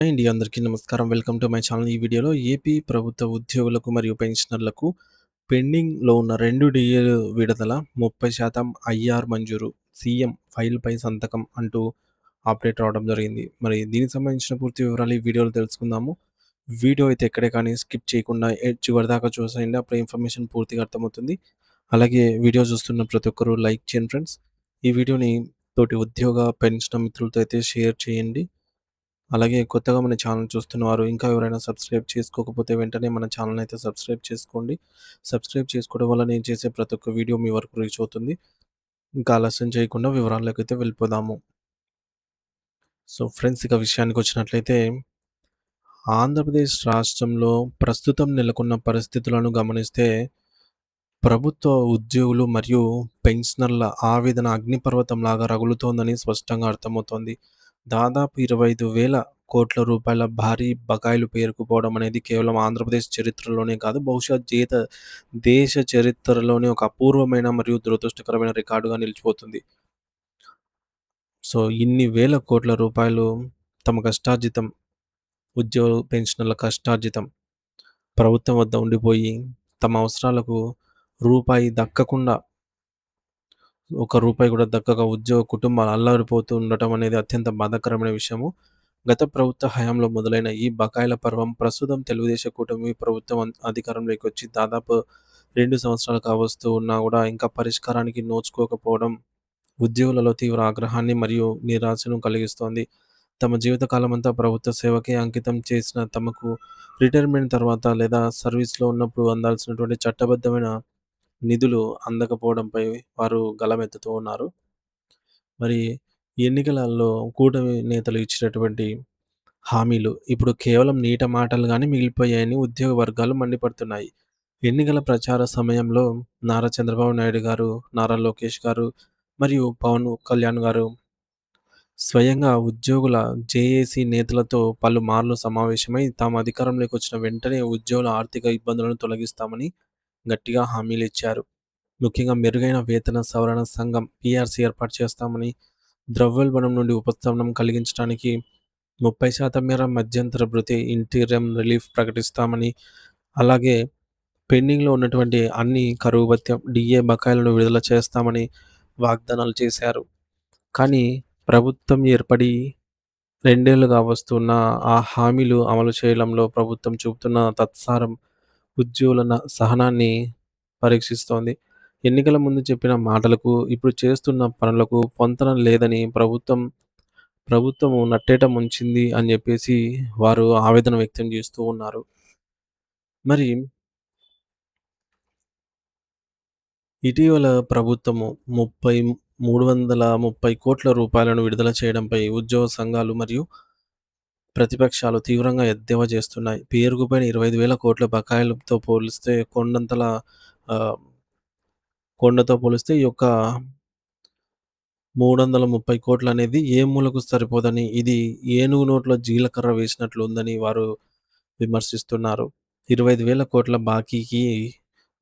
Hi అండి. అందరికీ నమస్కారం. Welcome to my channel. ఈ వీడియోలో ఏపీ ప్రభుత్వ ఉద్యోగులకు మరియు పెన్షనర్లకు పెండింగ్‌లో ఉన్న 2 డీఏలు విడుదల, 30% ఐఆర్ మంజూరు, సీఎం ఫైల్‌పై సంతకం అంటూ అప్డేట్ రావడం జరిగింది. మరి దీనికి సంబంధించిన పూర్తి వివరాలు ఈ వీడియోలో తెలుసుకుందాము. వీడియో అయితే ఎక్కడే కానీ స్కిప్ చేయకుండా చివరిదాకా చూసేయండి. అప్పుడే ఇన్ఫర్మేషన్ పూర్తిగా అర్థమవుతుంది. అలాగే వీడియో చూస్తున్న ప్రతి ఒక్కరు లైక్ చేయండి ఫ్రెండ్స్. ఈ వీడియోని తోటి ఉద్యోగ, పెన్షనర్ మిత్రులతో అయితే షేర్ చేయండి. అలాగే కొత్తగా మన ఛానల్ చూస్తున్నవారు ఇంకా ఎవరైనా సబ్స్క్రైబ్ చేసుకోకపోతే వెంటనే మన ఛానల్‌ని అయితే సబ్స్క్రైబ్ చేసుకోండి. సబ్స్క్రైబ్ చేసుకోవడం వల్ల నేను చేసే ప్రతి ఒక్క వీడియో మీ వరకు రీచ్ అవుతుంది. ఇంకా ఆలస్యం చేయకుండా వివరాల్లోకైతే వెళ్ళిపోదాము. సో ఫ్రెండ్స్, ఇక విషయానికొచ్చినట్లయితే ఆంధ్రప్రదేశ్ రాష్ట్రంలో ప్రస్తుతం నెలకొన్న పరిస్థితులను గమనిస్తే ప్రభుత్వ ఉద్యోగులు మరియు పెన్షనర్ల ఆవేదన అగ్నిపర్వతంలాగా రగులుతోందని స్పష్టంగా అర్థమవుతోంది. దాదాపు 25,000 కోట్ల భారీ బకాయిలు పేరుకుపోవడం అనేది కేవలం ఆంధ్రప్రదేశ్ చరిత్రలోనే కాదు, బహుశా దేశ చరిత్రలోనే ఒక అపూర్వమైన మరియు దురదృష్టకరమైన రికార్డుగా నిలిచిపోతుంది. సో, ఇన్ని వేల కోట్ల రూపాయలు తమ కష్టార్జితం, ఉద్యోగులు, పెన్షనర్ల కష్టార్జితం ప్రభుత్వం వద్ద ఉండిపోయి, తమ అవసరాలకు రూపాయి దక్కకుండా, ఒక్క రూపాయి కూడా దక్కక ఉద్యోగ కుటుంబాలు అల్లాడిపోతూ ఉండటం అనేది అత్యంత బాధాకరమైన విషయము. గత ప్రభుత్వ హయాంలో మొదలైన ఈ బకాయిల పర్వం ప్రస్తుతం తెలుగుదేశం కూటమి ప్రభుత్వం అధికారంలోకి వచ్చి దాదాపు 2 సంవత్సరాలు కావస్తూ ఉన్నా కూడా ఇంకా పరిష్కారానికి నోచుకోకపోవడం ఉద్యోగులలో తీవ్ర ఆగ్రహాన్ని మరియు నిరాశను కలిగిస్తోంది. తమ జీవితకాలమంతా ప్రభుత్వ సేవకే అంకితం చేసిన తమకు రిటైర్మెంట్ తర్వాత లేదా సర్వీస్‌లో ఉన్నప్పుడు అందాల్సినటువంటి చట్టబద్ధమైన నిధులు అందకపోవడంపై వారు గళమెత్తుతూ ఉన్నారు. మరి ఎన్నికలలో కూటమి నేతలు ఇచ్చినటువంటి హామీలు ఇప్పుడు కేవలం నీట మాటలుగానే మిగిలిపోయాయని ఉద్యోగ వర్గాలు మండిపడుతున్నాయి. ఎన్నికల ప్రచార సమయంలో నారా చంద్రబాబు నాయుడు గారు, నారా లోకేష్ గారు మరియు పవన్ కళ్యాణ్ గారు స్వయంగా ఉద్యోగుల జేఏసీ నేతలతో పలుమార్లు సమావేశమై తాము అధికారంలోకి వచ్చిన వెంటనే ఉద్యోగుల ఆర్థిక ఇబ్బందులను తొలగిస్తామని గట్టిగా హామీలిచ్చారు. ముఖ్యంగా మెరుగైన వేతన సవరణ సంఘం పీఆర్సీ ఏర్పాటు చేస్తామని, ద్రవ్యోల్బణం నుండి ఉపశమనం కలిగించడానికి 30% మేర మధ్యంతర భృతి ఇంటీరియం రిలీఫ్ ప్రకటిస్తామని, అలాగే పెండింగ్‌లో ఉన్నటువంటి అన్ని కరువు భత్యం, డీఏ బకాయిలను విడుదల చేస్తామని వాగ్దానాలు చేశారు. కానీ ప్రభుత్వం ఏర్పడి 2 ఏళ్లుగా వస్తున్న ఆ హామీలు అమలు చేయడంలో ప్రభుత్వం చూపుతున్న తత్సారం ఉద్యోగుల సహనాన్ని పరీక్షిస్తోంది. ఎన్నికల ముందు చెప్పిన మాటలకు, ఇప్పుడు చేస్తున్న పనులకు పొంతన లేదని ప్రభుత్వము నట్టేట ముంచింది అని జెప్పేసి వారు ఆవేదన వ్యక్తం జేస్తూ ఉన్నారు. మరి ఇటీవల ప్రభుత్వము 330,00,00,000 విడుదల చేయడంపై ఉద్యోగ సంఘాలు మరియు ప్రతిపక్షాలు తీవ్రంగా ఎద్దేవా చేస్తున్నాయి. పేరుకుపోయిన 25,000 కోట్ల బకాయిలతో పోలిస్తే ఆహ్, కొండతో పోలిస్తే ఈ యొక్క 330,00,00,000 అనేది ఏ మూలకు సరిపోదని, ఇది ఏనుగు నోట్లో జీలకర్ర వేసినట్లు ఉందని వారు విమర్శిస్తున్నారు. 25,000 కోట్ల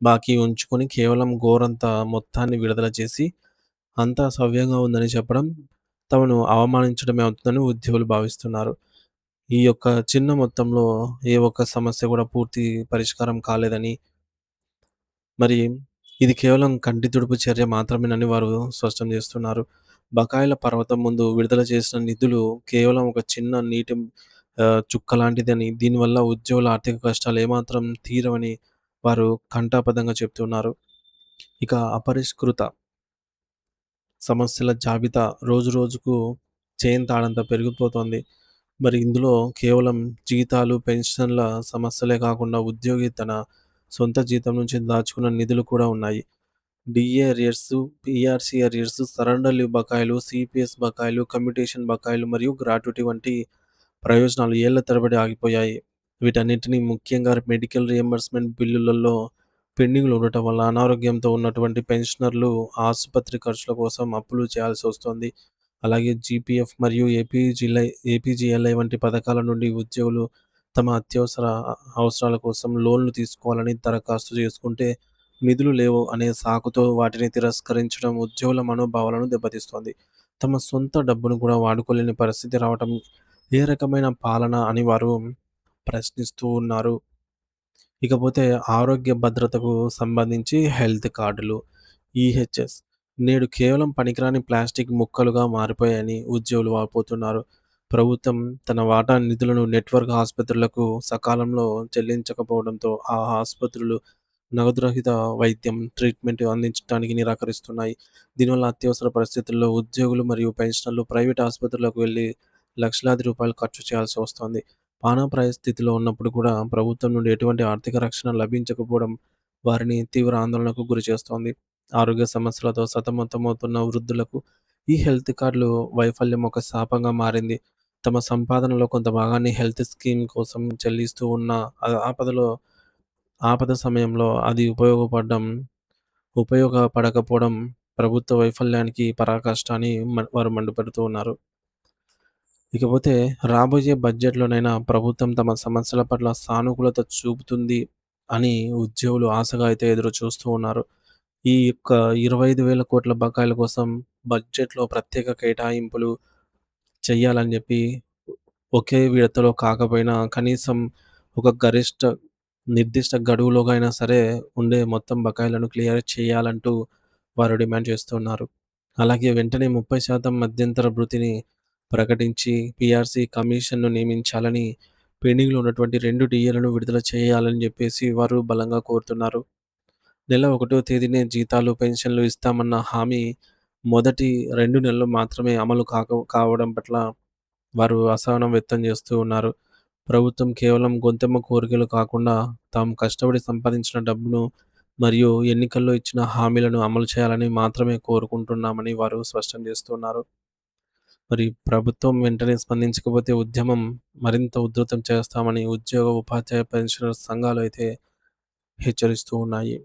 బాకీ ఉంచుకొని కేవలం గోరంత మొత్తాన్ని విడుదల చేసి అంతా సవ్యంగా ఉందని చెప్పడం తమను అవమానించడమే అవుతుందని ఉద్యోగులు భావిస్తున్నారు. ఈ యొక్క చిన్న మొత్తంలో ఏ ఒక్క సమస్య కూడా పూర్తి పరిష్కారం కాలేదని, మరి ఇది కేవలం కంటి తుడుపు చర్య మాత్రమేనని వారు స్పష్టం చేస్తున్నారు. బకాయిల పర్వతం ముందు విడుదల చేసిన నిధులు కేవలం ఒక చిన్న నీటి చుక్క లాంటిదని, దీనివల్ల ఉద్యోగుల ఆర్థిక కష్టాలు ఏమాత్రం తీరవని వారు ఘంటాపథంగా చెప్తున్నారు. ఇక అపరిష్కృత సమస్యల జాబితా రోజురోజుకు చేయంతాడంత పెరిగిపోతోంది. మరి ఇందులో కేవలం జీతాలు, పెన్షన్ల సమస్యలే కాకుండా ఉద్యోగి తన సొంత జీతం నుంచి దాచుకున్న నిధులు కూడా ఉన్నాయి. DA arrears, PRC arrears, surrender leave బకాయిలు, సీపీఎస్ బకాయిలు, కమ్యూటేషన్ బకాయిలు మరియు గ్రాట్యుటీ వంటి ప్రయోజనాలు ఏళ్ల తరబడి ఆగిపోయాయి. వీటన్నిటిని ముఖ్యంగా మెడికల్ రియంబర్స్‌మెంట్ బిల్లులలో పెండింగ్‌లో ఉండటం వల్ల అనారోగ్యంతో ఉన్నటువంటి పెన్షనర్లు ఆసుపత్రి ఖర్చుల కోసం అప్పులు చేయాల్సొస్తోంది. అలాగే జీపీఎఫ్ మరియు ఏపీజీఎల్ఐ వంటి పథకాల నుండి ఉద్యోగులు తమ అత్యవసర అవసరాల కోసం లోన్‌లు తీసుకోవాలని దరఖాస్తు చేసుకుంటే నిధులు లేవు అనే సాకుతో వాటిని తిరస్కరించడం ఉద్యోగుల మనోభావాలను దెబ్బతీస్తోంది. తమ సొంత డబ్బును కూడా వాడుకోలేని పరిస్థితి రావటం ఏ రకమైన పాలన అని వారు ప్రశ్నిస్తూ ఉన్నారు. ఇకపోతే ఆరోగ్య భద్రతకు సంబంధించి హెల్త్ కార్డులు, ఈహెచ్ఎస్ నేడు కేవలం పనికిరాని ప్లాస్టిక్ ముక్కలుగా మారిపోయాయని ఉద్యోగులు వాపోతున్నారు. ప్రభుత్వం తన వాటా నిధులను నెట్వర్క్ ఆసుపత్రులకు సకాలంలో చెల్లించకపోవడంతో ఆ ఆసుపత్రులు నగదు రహిత వైద్యం, ట్రీట్మెంట్ అందించడానికి నిరాకరిస్తున్నాయి. దీనివల్ల అత్యవసర పరిస్థితుల్లో ఉద్యోగులు మరియు పెన్షనర్లు ప్రైవేట్ ఆసుపత్రులకు వెళ్లి లక్షలాది రూపాయలు ఖర్చు చేయాల్సి వస్తోంది. ప్రాణాపాయ స్థితిలో ఉన్నప్పుడు కూడా ప్రభుత్వం నుండి ఎటువంటి ఆర్థిక రక్షణ లభించకపోవడం వారిని తీవ్ర ఆందోళనకు గురిచేస్తోంది. ఆరోగ్య సమస్యలతో సతమతమవుతున్న వృద్ధులకు ఈ హెల్త్ కార్డులు వైఫల్యం ఒక శాపంగా మారింది. తమ సంపాదనలో కొంత భాగాన్ని హెల్త్ స్కీమ్ కోసం చెల్లిస్తూ ఉన్న ఆపదలో ఆపద సమయంలో అది ఉపయోగపడకపోవడం ప్రభుత్వ వైఫల్యానికి పరాకాష్ట అని వారు మండిపడుతూ ఉన్నారు. ఇకపోతే రాబోయే బడ్జెట్‌లోనైనా ప్రభుత్వం తమ సమస్యల పట్ల సానుకూలత చూపుతుంది అని ఉద్యోగులు ఆశగా అయితే ఎదురు చూస్తూ ఉన్నారు. ఈ యొక్క 25,000 కోట్ల బకాయిల కోసం బడ్జెట్‌లో ప్రత్యేక కేటాయింపులు చేయాలని చెప్పి ఒకే విడతలో కాకపోయినా కనీసం ఒక నిర్దిష్ట గడువులోగా అయినా సరే ఉండే మొత్తం బకాయిలను క్లియర్ చేయాలంటూ వారు డిమాండ్ చేస్తున్నారు. అలాగే వెంటనే 30% మధ్యంతర భృతిని ప్రకటించి పీఆర్సీ కమిషన్‌ను నియమించాలని, పెండింగ్‌లో ఉన్నటువంటి 2 డీఏలను విడుదల చేయాలని చెప్పేసి వారు బలంగా కోరుతున్నారు. నెల 1వ తేదీనే జీతాలు, పెన్షన్‌లు ఇస్తామన్న హామీ మొదటి 2 నెలలు మాత్రమే అమలు కావడం పట్ల వారు అసహనం వ్యక్తం చేస్తూ ఉన్నారు. ప్రభుత్వం కేవలం గొంతెమ్మ కోరికలు కాకుండా తాము కష్టపడి సంపాదించిన డబ్బును మరియు ఎన్నికల్లో ఇచ్చిన హామీలను అమలు చేయాలని మాత్రమే కోరుకుంటున్నామని వారు స్పష్టం చేస్తున్నారు. మరి ప్రభుత్వం వెంటనే స్పందించకపోతే ఉద్యమం మరింత ఉధృతం చేస్తామని ఉద్యోగ, ఉపాధ్యాయ, పెన్షనర్ సంఘాలు అయితే హెచ్చరిస్తూ ఉన్నాయి.